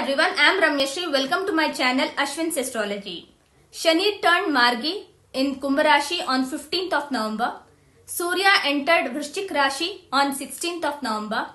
everyone, I am Ramyashri. Welcome to my channel Ashwin's Astrology. Shani turned Margi in Kumbh Rashi on 15th of November. Surya entered Vrishchik Rashi on 16th of November.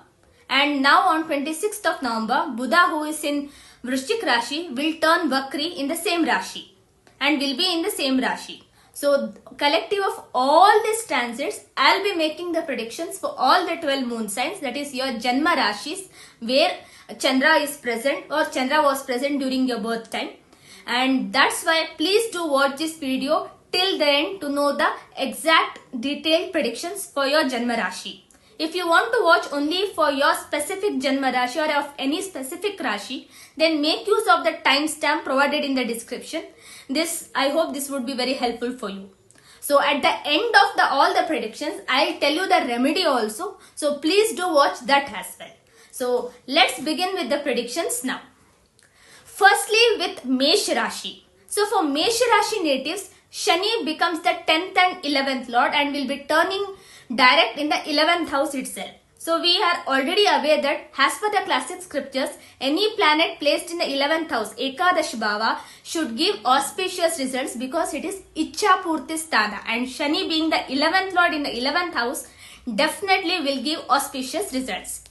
And now on 26th of November, Buddha, who is in Vrishchik Rashi, will turn Vakri in the same Rashi and will be in the same Rashi. So, collective of all these transits, I'll be making the predictions for all the 12 moon signs, that is your Janma Rashis, where Chandra is present or Chandra was present during your birth time. And that's why please do watch this video till the end to know the exact detailed predictions for your Janma Rashi. If you want to watch only for your specific Janma Rashi or of any specific Rashi, then make use of the timestamp provided in the description. I hope this would be very helpful for you. So at the end of all the predictions, I'll tell you the remedy also. So please do watch that as well. So let's begin with the predictions now. Firstly, with Mesh Rashi. So for Mesh Rashi natives, Shani becomes the 10th and 11th Lord and will be turning direct in the 11th house itself. So we are already aware that as per the classic scriptures, any planet placed in the 11th house, Ekadash Bhava, should give auspicious results because it is Ichha Purti Sthana, and Shani being the 11th Lord in the 11th house definitely will give auspicious results.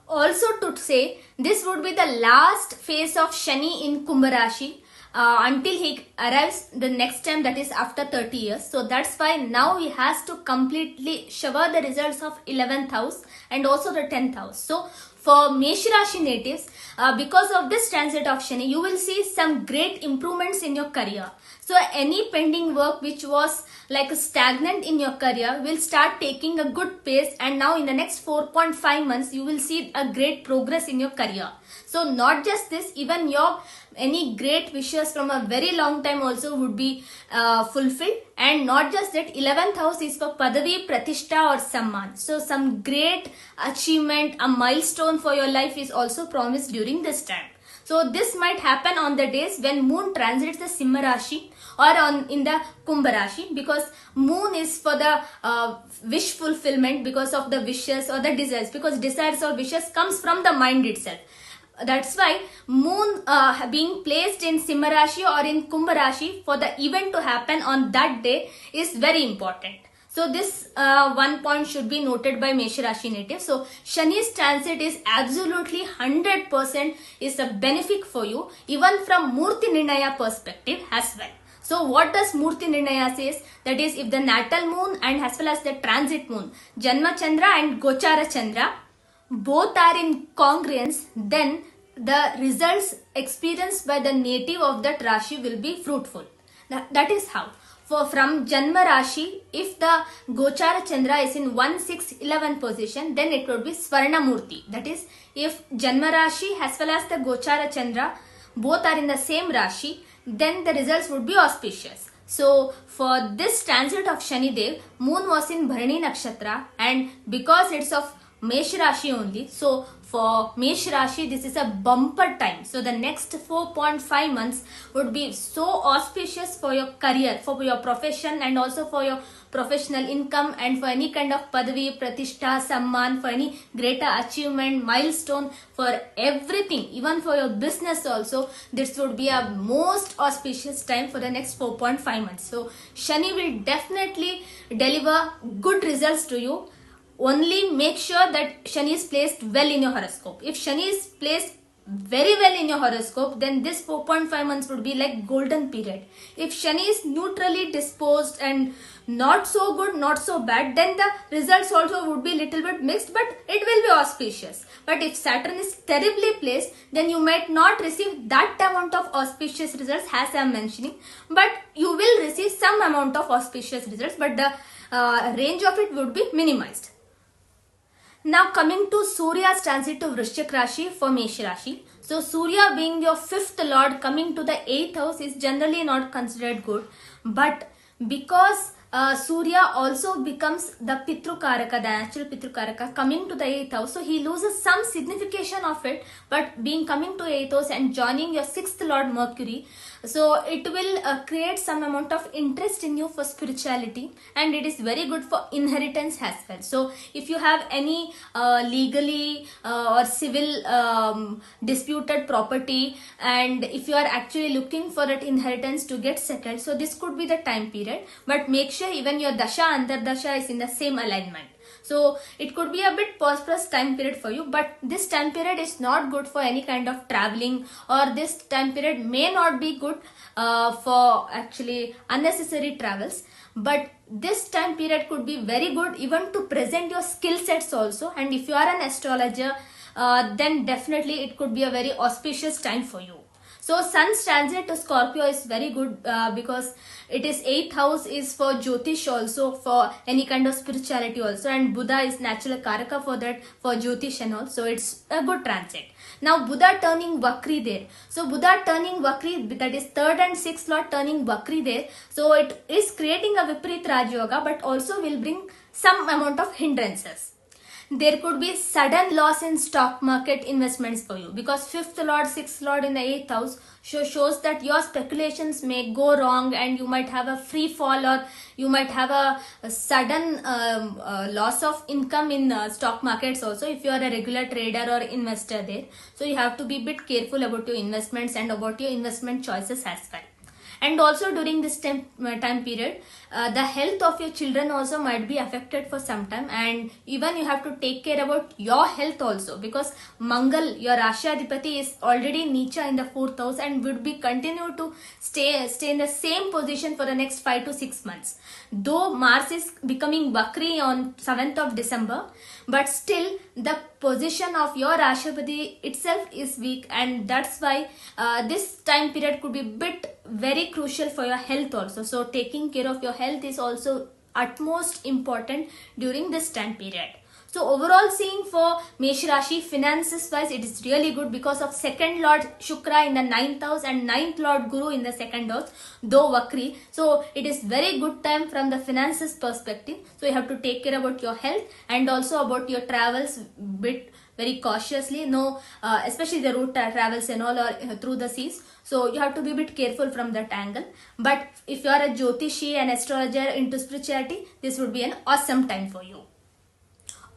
Also to say, this would be the last phase of Shani in Kumbh Rashi until he arrives the next time, that is after 30 years. So that's why now he has to completely shower the results of 11th house and also the 10th house. So for Mesh Rashi natives, because of this transit of Shani, you will see some great improvements in your career. So any pending work which was like stagnant in your career will start taking a good pace, and now in the next 4.5 months you will see a great progress in your career. So not just this, even your any great wishes from a very long time also would be fulfilled. And not just that, 11th house is for Padavi, Pratishtha or Samman. So some great achievement, a milestone for your life is also promised during this time. So this might happen on the days when moon transits the Simha Rashi or in the Kumbh Rashi, because moon is for the wish fulfillment because of the wishes or the desires, because desires or wishes comes from the mind itself. That's why moon being placed in Simha Rashi or in Kumbh Rashi for the event to happen on that day is very important. So this one point should be noted by Mesh Rashi native. So Shani's transit is absolutely 100% is a benefit for you, even from Murti Nirnaya perspective as well. So what does Murti Nirnaya says? That is, if the natal moon and as well as the transit moon, Janma Chandra and Gochara Chandra, both are in congruence, then the results experienced by the native of that Rashi will be fruitful. That is how. From Janma Rashi, if the Gochara Chandra is in 1, 6, 11 position, then it would be Swarna Murti. That is, if Janma Rashi as well as the Gochara Chandra both are in the same Rashi, then the results would be auspicious. So for this transit of Shani Dev, moon was in Bharani Nakshatra, and because it's of Mesh Rashi only, so for Mesh Rashi this is a bumper time. So the next 4.5 months would be so auspicious for your career, for your profession, and also for your professional income, and for any kind of Padavi, Pratishtha, Samman, for any greater achievement, milestone, for everything, even for your business also. This would be a most auspicious time for the next 4.5 months. So Shani will definitely deliver good results to you. Only make sure that Shani is placed well in your horoscope. If Shani is placed very well in your horoscope, then this 4.5 months would be like golden period. If Shani is neutrally disposed and not so good, not so bad, then the results also would be little bit mixed, but it will be auspicious. But if Saturn is terribly placed, then you might not receive that amount of auspicious results as I am mentioning, but you will receive some amount of auspicious results, but the range of it would be minimized. Now coming to Surya's transit to Vrishchik Rashi for Mesh Rashi. So Surya being your 5th Lord coming to the 8th house is generally not considered good. But because Surya also becomes the Pitrukaraka, the natural Pitrukaraka, coming to the 8th house. So he loses some signification of it, but being coming to 8th house and joining your 6th Lord Mercury, so it will create some amount of interest in you for spirituality, and it is very good for inheritance as well. So if you have any legally or civil disputed property, and if you are actually looking for that inheritance to get settled, so this could be the time period. But make sure even your dasha under dasha is in the same alignment. So it could be a bit prosperous time period for you, but this time period is not good for any kind of traveling, or this time period may not be good for actually unnecessary travels. But this time period could be very good even to present your skill sets also. And if you are an astrologer, then definitely it could be a very auspicious time for you. So Sun's transit to Scorpio is very good because it is 8th house is for Jyotish also, for any kind of spirituality also, and Buddha is natural Karaka for that, for Jyotish and all. So it's a good transit. Now Buddha turning Vakri there. So Buddha turning Vakri, that is 3rd and 6th Lord turning Vakri there. So it is creating a Viparit Raj Yoga, but also will bring some amount of hindrances. There could be sudden loss in stock market investments for you, because 5th Lord, 6th Lord in the 8th house shows that your speculations may go wrong, and you might have a free fall, or you might have a sudden loss of income in stock markets also, if you are a regular trader or investor there. So you have to be a bit careful about your investments and about your investment choices as well. And also during this time period, the health of your children also might be affected for some time, and even you have to take care about your health also, because Mangal, your Rashi Adhipati, is already Neecha in the 4th house and would be continue to stay in the same position for the next 5 to 6 months. Though Mars is becoming Vakri on 7th of December, but still the position of your Rashipati itself is weak, and that's why this time period could be bit very crucial for your health also. So taking care of your health is also utmost important during this time period. So overall, seeing for Mesh Rashi, finances wise, it is really good because of 2nd Lord Shukra in the 9th house and 9th Lord Guru in the 2nd house, though Vakri. So it is very good time from the finances perspective. So you have to take care about your health and also about your travels bit very cautiously. No, especially the route travels and all, or through the seas. So you have to be a bit careful from that angle. But if you are a Jyotishi, an astrologer into spirituality, this would be an awesome time for you.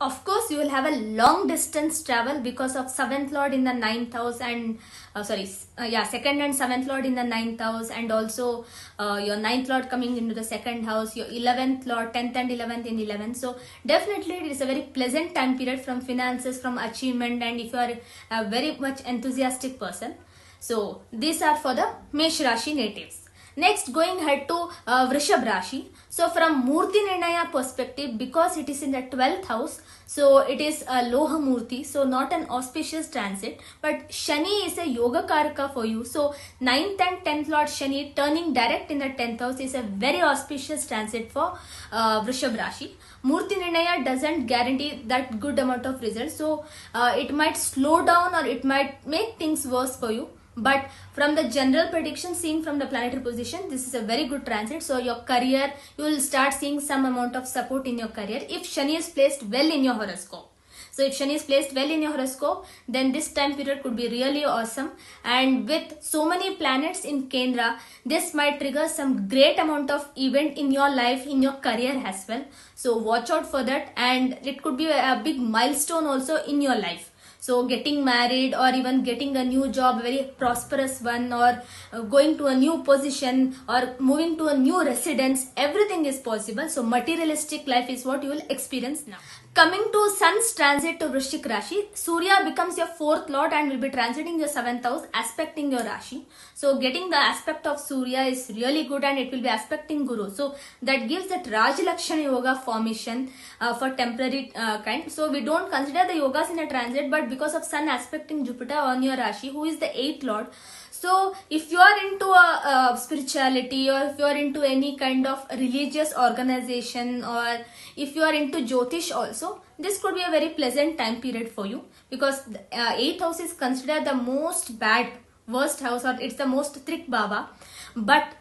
Of course, you will have a long distance travel because of 7th Lord in the 9th house and 2nd and 7th Lord in the 9th house, and also your 9th Lord coming into the 2nd house, your 11th Lord, 10th and 11th in 11th. So definitely it is a very pleasant time period from finances, from achievement, and if you are a very much enthusiastic person. So these are for the Mesh Rashi natives. Next, going ahead to Vrishab Rashi. So from Murti Nirnaya perspective, because it is in the 12th house, so it is a Loha Murti, so not an auspicious transit. But Shani is a Yoga Karaka for you. So 9th and 10th Lord Shani turning direct in the 10th house is a very auspicious transit for Vrishab Rashi. Murti Nirnaya doesn't guarantee that good amount of results. So it might slow down or it might make things worse for you. But from the general prediction seen from the planetary position, this is a very good transit. So your career, you will start seeing some amount of support in your career if Shani is placed well in your horoscope. So if Shani is placed well in your horoscope, then this time period could be really awesome. And with so many planets in Kendra, this might trigger some great amount of event in your life, in your career as well. So watch out for that, and it could be a big milestone also in your life. So getting married, or even getting a new job, a very prosperous one, or going to a new position, or moving to a new residence, everything is possible. So materialistic life is what you will experience now. Coming to Sun's transit to Vrishchik Rashi, Surya becomes your 4th Lord and will be transiting your 7th house, aspecting your Rashi. So getting the aspect of Surya is really good, and it will be aspecting Guru. So that gives that Raj Lakshana Yoga formation for temporary kind. So we don't consider the yogas in a transit, but because of Sun aspecting Jupiter on your Rashi, who is the 8th Lord. So if you are into a spirituality, or if you are into any kind of religious organization, or if you are into Jyotish also, this could be a very pleasant time period for you, because the 8th house is considered the most bad, worst house, or it's the most Trik Baba. But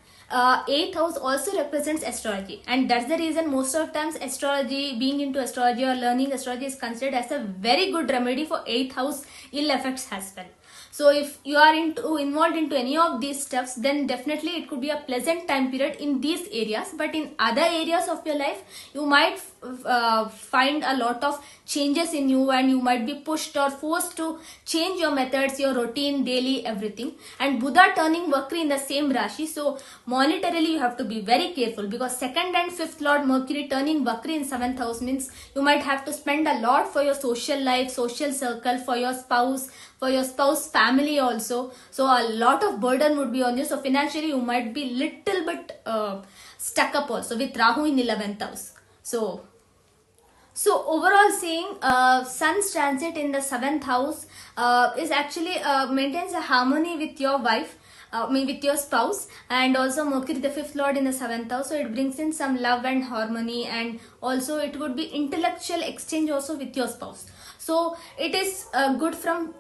eighth house also represents astrology, and that's the reason most of times astrology, being into astrology or learning astrology, is considered as a very good remedy for eighth house ill effects as well. So if you are involved into any of these stuffs, then definitely it could be a pleasant time period in these areas. But in other areas of your life, you might find a lot of changes in you, and you might be pushed or forced to change your methods, your routine, daily, everything. And Buddha turning Vakri in the same Rashi, so monetarily you have to be very careful, because second and fifth Lord Mercury turning Vakri in seventh house means you might have to spend a lot for your social life, social circle, for your spouse family also. So a lot of burden would be on you. So financially you might be little bit stuck up also with Rahu in 11th house. So overall saying, Sun's transit in the 7th house is actually maintains a harmony with your wife, with your spouse, and also Mercury, the 5th lord, in the 7th house. So it brings in some love and harmony, and also it would be intellectual exchange also with your spouse. So it is good from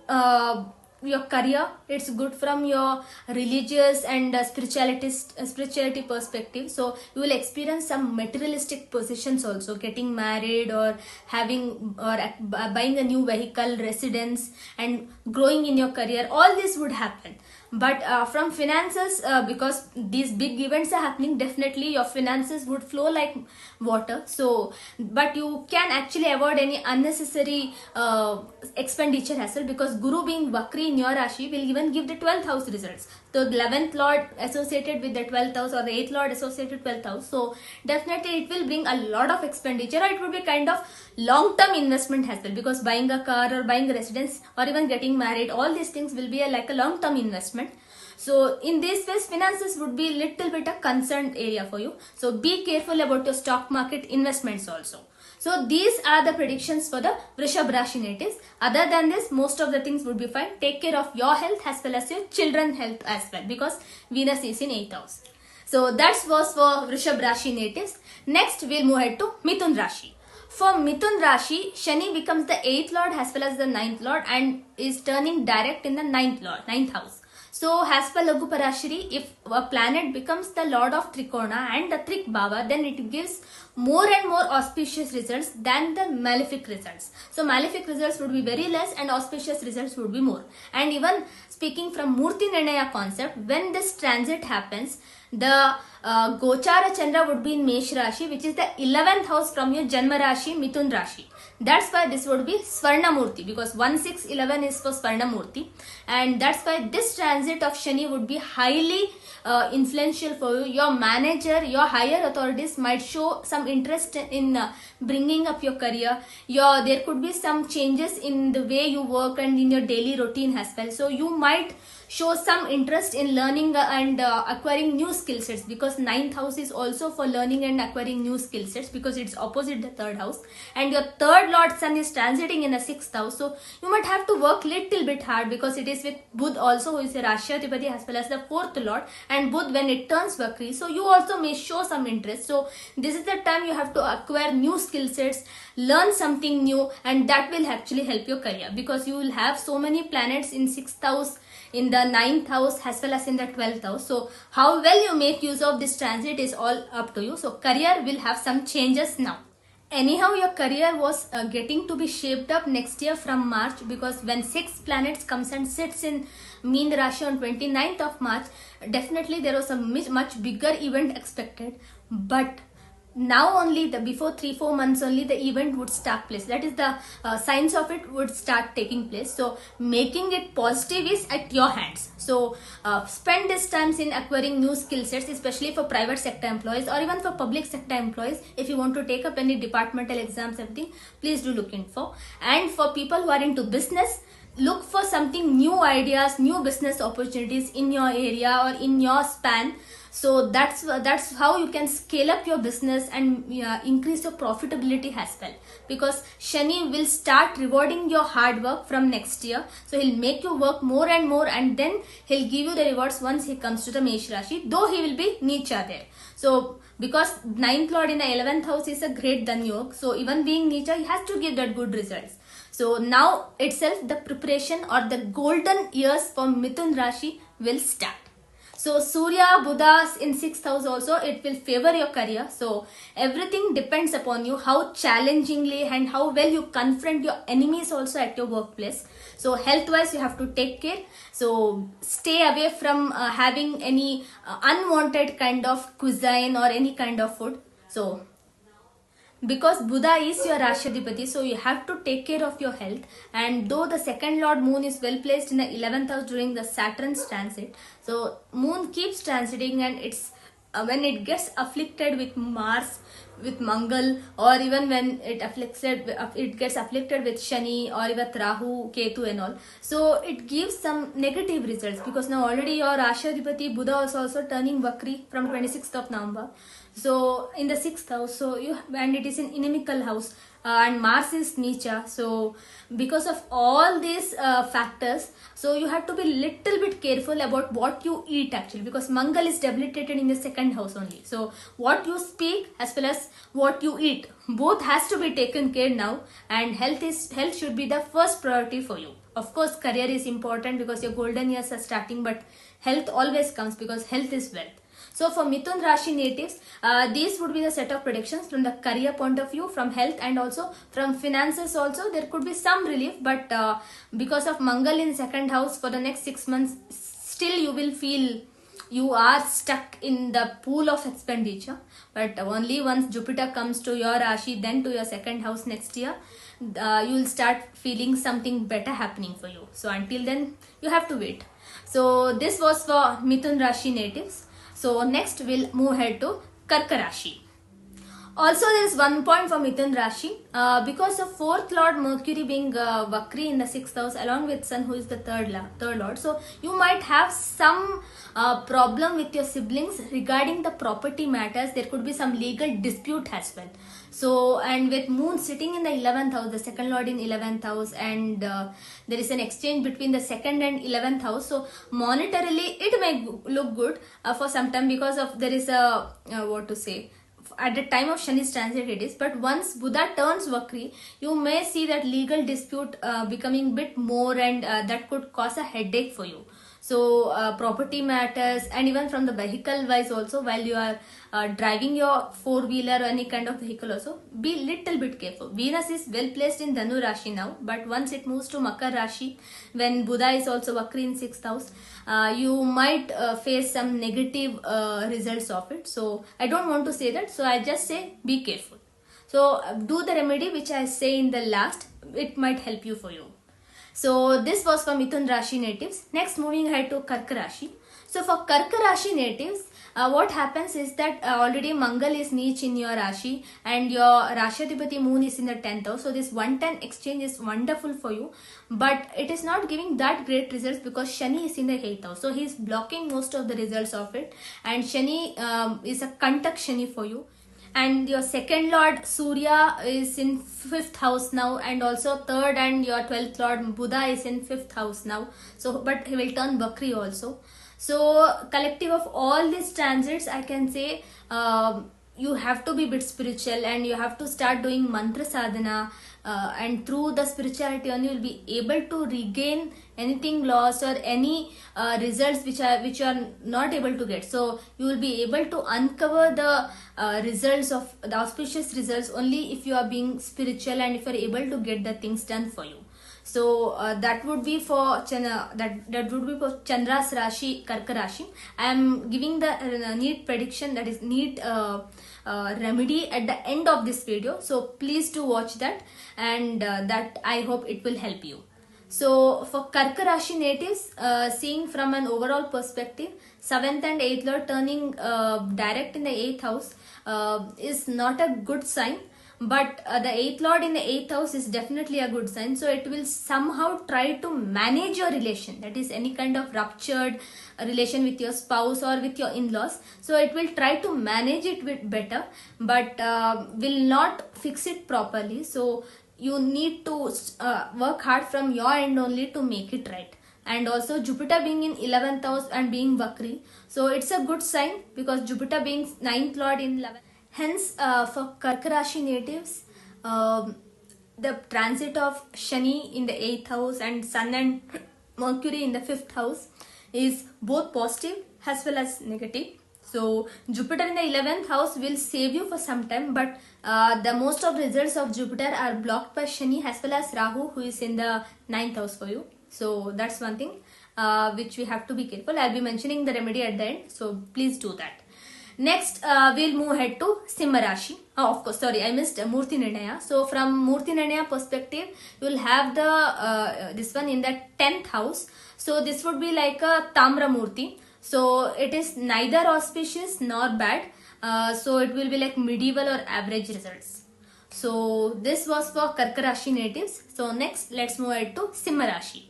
your career, it's good from your religious and spirituality perspective. So you will experience some materialistic positions also, getting married or having or buying a new vehicle, residence, and growing in your career. All this would happen. But from finances, because these big events are happening, definitely your finances would flow like water. So but you can actually avoid any unnecessary expenditure as well, because Guru being Vakri in your Rashi will even give the 12th house results. So the 11th lord associated with the 12th house, or the 8th lord associated with 12th house, so definitely it will bring a lot of expenditure, or it would be kind of long-term investment as well, because buying a car or buying a residence or even getting married, all these things will be like a long-term investment. So in this ways, finances would be little bit a concerned area for you. So be careful about your stock market investments also. So these are the predictions for the Vrishab Rashi natives. Other than this, most of the things would be fine. Take care of your health as well as your children's health as well, because Venus is in 8th house. So that was for Vrishab Rashi natives. Next, we'll move ahead to Mithun Rashi. For Mithun Rashi, Shani becomes the 8th lord as well as the 9th lord, and is turning direct in the 9th house. So as per Laghu Parashari, if a planet becomes the lord of Trikona and the Trik Bhava, then it gives more and more auspicious results than the malefic results. So malefic results would be very less and auspicious results would be more. And even speaking from Murti Nirnaya concept, when this transit happens, the Gochara Chandra would be in Mesh Rashi, which is the 11th house from your Janma Rashi, Mithun Rashi. That's why this would be Swarna Murti, because 1-6-11 is for Swarna Murti, and that's why this transit of Shani would be highly influential for you. Your manager, your higher authorities might show some interest in bringing up your career. There could be some changes in the way you work and in your daily routine as well. So you might show some interest in learning and acquiring new skill sets, because 9th house is also for learning and acquiring new skill sets, because it's opposite the 3rd house, and your 3rd lord sun is transiting in the 6th house. So you might have to work little bit hard, because it is with Budh also, who is a Rashyathipati as well as the 4th lord, and Budh when it turns Vakri, so you also may show some interest. So this is the time you have to acquire new skill sets, learn something new, and that will actually help your career, because you will have so many planets in 6th house, in the 9th house as well as in the 12th house. So how well you make use of this transit is all up to you. So career will have some changes now. Anyhow, your career was getting to be shaped up next year from March, because when 6 planets comes and sits in Meen Rashi on 29th of March, definitely there was a much bigger event expected. But now only, before 3-4 months only, the event would start place. That is the signs of it would start taking place. So making it positive is at your hands. So spend this time in acquiring new skill sets, especially for private sector employees or even for public sector employees. If you want to take up any departmental exams, everything, please do look in for. And for people who are into business, look for something, new ideas, new business opportunities in your area or in your span. So that's how you can scale up your business and increase your profitability as well, because Shani will start rewarding your hard work from next year. So he'll make you work more and more, and then he'll give you the rewards once he comes to the Mesh Rashi, though he will be Nicha there. So because 9th lord in the 11th house is a great Dhan, so even being Nicha, he has to give that good results. So now itself the preparation or the golden years for Mithun Rashi will start. So Surya, Buddha in 6th house also, it will favor your career. So everything depends upon you, how challengingly and how well you confront your enemies also at your workplace. So health wise you have to take care. So stay away from having any unwanted kind of cuisine or any kind of food. So because Buddha is your Rashadipati, so you have to take care of your health. And though the second Lord Moon is well placed in the 11th house during the Saturn's transit, so Moon keeps transiting, and it's when it gets afflicted with Mars, with Mangal, or even when it gets afflicted with Shani or with Rahu, Ketu and all. So it gives some negative results, because now already your Rashadipati Buddha is also turning Vakri from 26th of November. So in the 6th house, so and it is in inimical house, and Mars is Nicha. So because of all these factors, so you have to be little bit careful about what you eat actually, because Mangal is debilitated in the 2nd house only. So what you speak as well as what you eat, both has to be taken care now, and health should be the first priority for you. Of course career is important because your golden years are starting, but health always comes, because health is wealth. So for Mithun Rashi natives, these would be the set of predictions from the career point of view, from health, and also from finances also. There could be some relief, but because of Mangal in 2nd house for the next 6 months, still you will feel you are stuck in the pool of expenditure. But only once Jupiter comes to your Rashi, then to your 2nd house next year, you will start feeling something better happening for you. So until then, you have to wait. So this was for Mithun Rashi natives. So next we'll move ahead to Karka Rashi. Also there is one point for Mithun Rashi, because of 4th Lord Mercury being Vakri in the 6th house along with Sun, who is the third Lord. So you might have some problem with your siblings regarding the property matters. There could be some legal dispute as well. So, and with Moon sitting in the 11th house, the 2nd Lord in 11th house, and there is an exchange between the 2nd and 11th house. So monetarily it may look good for some time, because of there is a what to say, at the time of Shani's transit it is, but once Buddha turns Vakri, you may see that legal dispute becoming bit more, and that could cause a headache for you. So property matters, and even from the vehicle wise also, while you are driving your 4-wheeler or any kind of vehicle also, be little bit careful. Venus is well placed in Dhanu Rashi now, but once it moves to Makar Rashi, when Buddha is also Vakri in 6th house, you might face some negative results of it. So I don't want to say that, so I just say be careful. So do the remedy which I say in the last, it might help you for you. So this was for Mithun Rashi natives. Next, moving ahead to Karka Rashi. So for Karka Rashi natives, what happens is that already Mangal is Neech in your Rashi, and your Rashadipati Moon is in the 10th house. So this 110 exchange is wonderful for you, but it is not giving that great results because Shani is in the 8th house. So he is blocking most of the results of it, and Shani is a Kantak Shani for you. And your 2nd Lord Surya is in 5th house now, and also 3rd and your 12th Lord Buddha is in 5th house now. So but he will turn Bakri also. So collective of all these transits, I can say you have to be a bit spiritual, and you have to start doing mantra sadhana, and through the spirituality only you will be able to regain anything lost or any results which you are not able to get. So you will be able to uncover the results of the auspicious results only if you are being spiritual, and if you are able to get the things done for you. So that would be for that would be for Chandra's Rashi, Karka Rashi. I am giving the neat prediction, that is neat remedy at the end of this video. So please do watch that, and that I hope it will help you. So for Karka Rashi natives, seeing from an overall perspective, 7th and 8th Lord turning direct in the 8th house is not a good sign. But the 8th Lord in the 8th house is definitely a good sign. So it will somehow try to manage your relation, that is any kind of ruptured relation with your spouse or with your in-laws. So it will try to manage it with better, but will not fix it properly. So you need to work hard from your end only to make it right. And also Jupiter being in 11th house and being Vakri, so it's a good sign, because Jupiter being 9th Lord in 11th. Hence, for Karka Rashi natives, the transit of Shani in the 8th house and Sun and Mercury in the 5th house is both positive as well as negative. So Jupiter in the 11th house will save you for some time, but the most of results of Jupiter are blocked by Shani as well as Rahu, who is in the 9th house for you. So that's one thing which we have to be careful. I'll be mentioning the remedy at the end, so please do that. Next, we'll move ahead to Simha Rashi. Oh, of course, sorry, I missed Murti Nirnaya. So from Murti Nirnaya perspective, you will have the this one in the 10th house. So this would be like a Tamra Murti. So it is neither auspicious nor bad. So it will be like medieval or average results. So this was for Karka Rashi natives. So next, let's move ahead to Simha Rashi.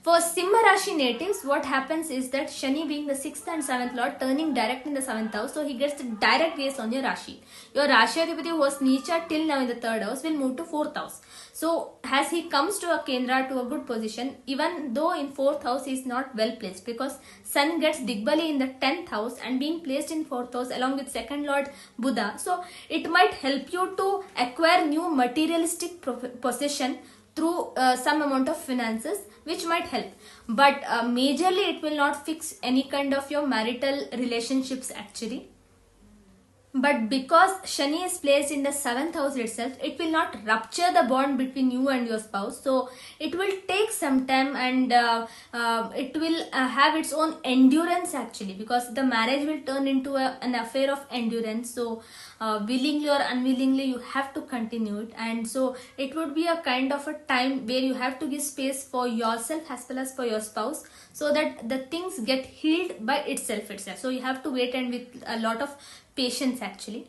For Simha Rashi natives, what happens is that Shani, being the 6th and 7th lord, turning direct in the 7th house, so he gets the direct gaze on your Rashi. Your Rashi Adhipati, who was Neecha till now in the 3rd house, will move to 4th house. So as he comes to a Kendra, to a good position, even though in 4th house he is not well placed, because Sun gets Digbali in the 10th house and being placed in 4th house along with 2nd lord Buddha. So it might help you to acquire new materialistic possession through some amount of finances, which might help, but majorly it will not fix any kind of your marital relationships actually. But because Shani is placed in the 7th house itself, it will not rupture the bond between you and your spouse. So it will take some time, and it will have its own endurance actually, because the marriage will turn into an affair of endurance. So willingly or unwillingly you have to continue it, and so it would be a kind of a time where you have to give space for yourself as well as for your spouse, so that the things get healed by itself. So you have to wait, and with a lot of patience actually.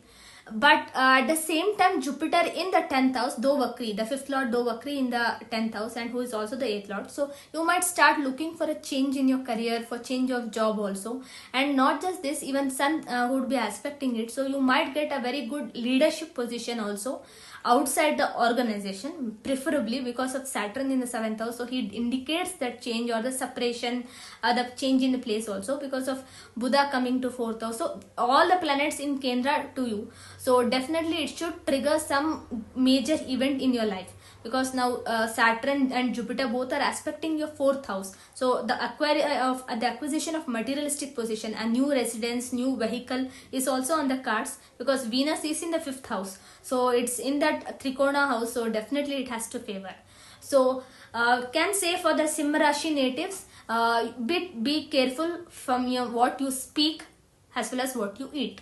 But at the same time, Jupiter in the 10th house, Do Vakri, the 5th lord Do Vakri in the 10th house, and who is also the 8th lord. So you might start looking for a change in your career, for change of job also. And not just this, even Sun would be aspecting it. So you might get a very good leadership position also outside the organization, preferably because of Saturn in the 7th house. So he indicates that change or the separation, the change in the place also, because of Buddha coming to 4th house. So all the planets in Kendra to you. So definitely it should trigger some major event in your life, because now Saturn and Jupiter both are aspecting your 4th house. So the acquisition of materialistic possession, a new residence, new vehicle is also on the cards, because Venus is in the 5th house. So it's in that Trikona house. So definitely it has to favor. So can say for the Simha Rashi natives, be careful from what you speak as well as what you eat.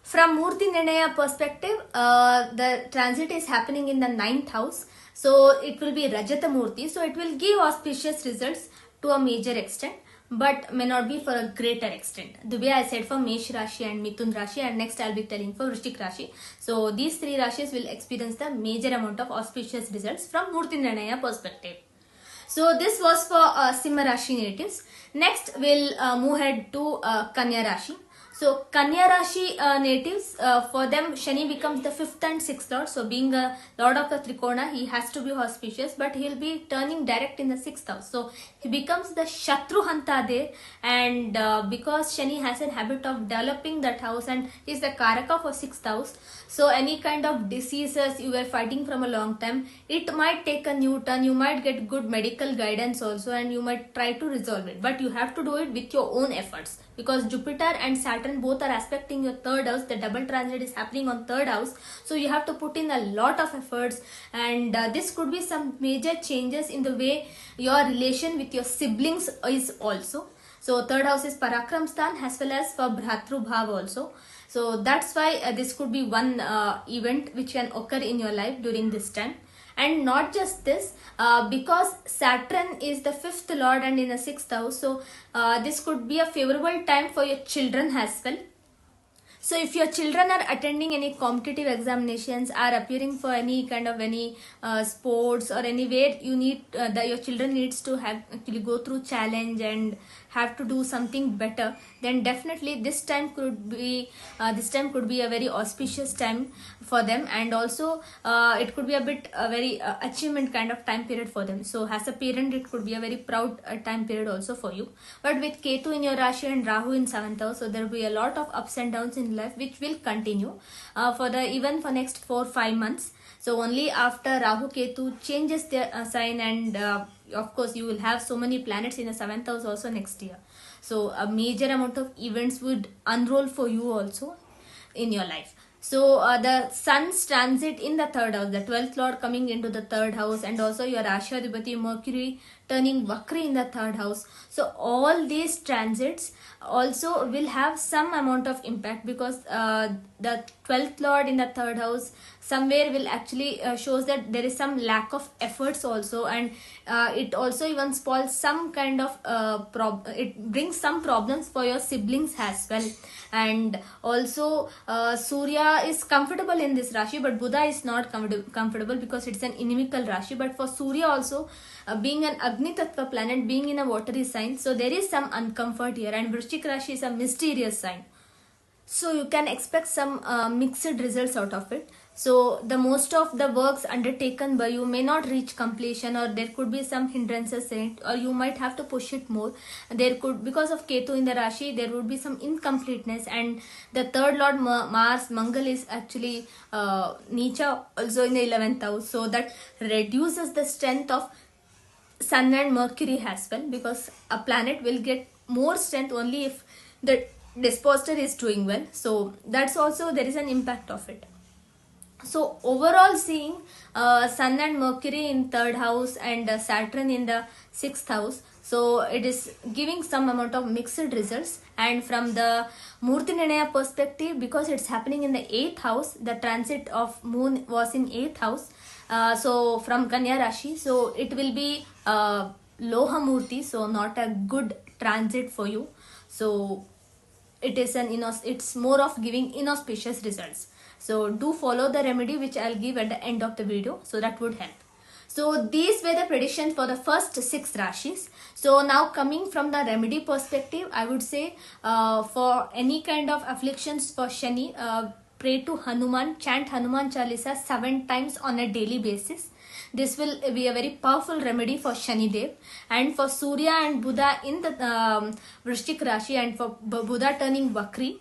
From Murti Nirnaya perspective, the transit is happening in the 9th house. So it will be Rajata Murti. So it will give auspicious results to a major extent, but may not be for a greater extent. The way I said for Mesh Rashi and Mithun Rashi, and next I'll be telling for Vrishchik Rashi. So these 3 Rashis will experience the major amount of auspicious results from Murti Nirnaya perspective. So this was for Simha Rashi natives. Next we'll move ahead to Kanya Rashi. So Kanya Rashi natives, for them Shani becomes the 5th and 6th lord. So being a lord of the Trikona, he has to be auspicious, but he'll be turning direct in the 6th house. So he becomes the Shatru Hanta there, and because Shani has a habit of developing that house and is the Karaka for 6th house, so any kind of diseases you were fighting from a long time, it might take a new turn. You might get good medical guidance also, and you might try to resolve it, but you have to do it with your own efforts, because Jupiter and Saturn both are aspecting your 3rd house. The double transit is happening on 3rd house, so you have to put in a lot of efforts, and this could be some major changes in the way your relation with your siblings is also. So 3rd house is Parakram Sthan as well as for Bhratru Bhav also. So that's why this could be one event which can occur in your life during this time. And not just this, because Saturn is the 5th lord and in the 6th house, so this could be a favorable time for your children as well. So if your children are attending any competitive examinations, are appearing for any kind of sports or anywhere, you need your children needs to have actually go through challenge and have to do something better, then definitely this time could be a very auspicious time for them, and also it could be a bit very achievement kind of time period for them. So as a parent, it could be a very proud time period also for you. But with Ketu in your Rashi and Rahu in 7th house, so there will be a lot of ups and downs in life which will continue even for next 4-5 months. So only after Rahu Ketu changes their sign, and of course you will have so many planets in the 7th house also next year. So a major amount of events would unroll for you also in your life. So the sun's transit in the third house, the 12th lord coming into the third house, and also your Rashadhipati Mercury turning Vakri in the third house. So all these transits also will have some amount of impact, because the 12th lord in the third house somewhere will actually shows that there is some lack of efforts also, and it also even spoils some kind of it brings some problems for your siblings as well. And also Surya is comfortable in this Rashi, but Buddha is not comfortable because it's an inimical Rashi. But for Surya also, being an Agni Tattva planet, being in a watery sign, so there is some uncomfort here, and Vrishchik Rashi is a mysterious sign, so you can expect some mixed results out of it. So the most of the works undertaken by you may not reach completion, or there could be some hindrances in it, or you might have to push it more. There could, because of Ketu in the Rashi, there would be some incompleteness. And the third lord Mars Mangal is actually Nicha also in the 11th house, so that reduces the strength of Sun and Mercury as well, because a planet will get more strength only if the disposter is doing well. So that's also, there is an impact of it. So overall seeing Sun and Mercury in third house and Saturn in the sixth house, so it is giving some amount of mixed results. And from the Murti Nirnaya perspective, because it's happening in the 8th house, the transit of moon was in 8th house, so from Kanya Rashi, so it will be Loha Murti, so not a good transit for you. So it is it's more of giving inauspicious results. So do follow the remedy which I'll give at the end of the video, so that would help. So these were the predictions for the first 6 Rashis. So now coming from the remedy perspective, I would say for any kind of afflictions for Shani, pray to Hanuman, chant Hanuman Chalisa 7 times on a daily basis. This will be a very powerful remedy for Shani Dev. And for Surya and Buddha in the Vrishchik Rashi, and for Buddha turning Vakri,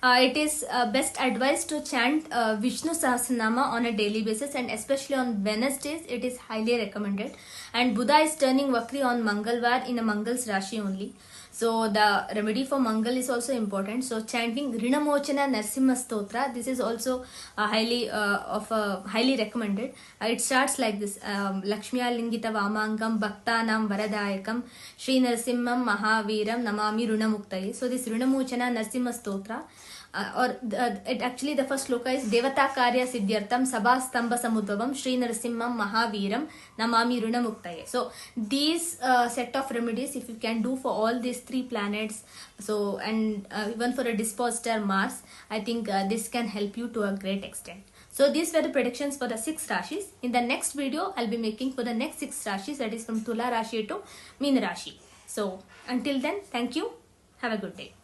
it is best advised to chant Vishnu Sahasranama on a daily basis, and especially on Wednesdays it is highly recommended. And Buddha is turning Vakri on Mangalvar in a Mangal's Rashi only. So the remedy for Mangal is also important. So chanting Rinamochana Narsimha Stotra, this is also highly recommended. It starts like this: Lakshmiya Lingita Vamangam Bhaktanam Varadayakam Shri Narsimham Mahaviram Namami Runamuktaye. So this Rinamochana Narsimha Stotra, it actually, the first sloka is Devata Karya Siddhyartham Sabha Stamba Samudbhavam Shri Narasimham Mahaviram Namami Runamuktaye. So these set of remedies, if you can do for all these 3 planets, so and even for a disposter Mars, I think this can help you to a great extent. So these were the predictions for the 6 Rashis. In the next video, I'll be making for the next 6 Rashis, that is from Tula Rashi to Meena Rashi. So until then, thank you. Have a good day.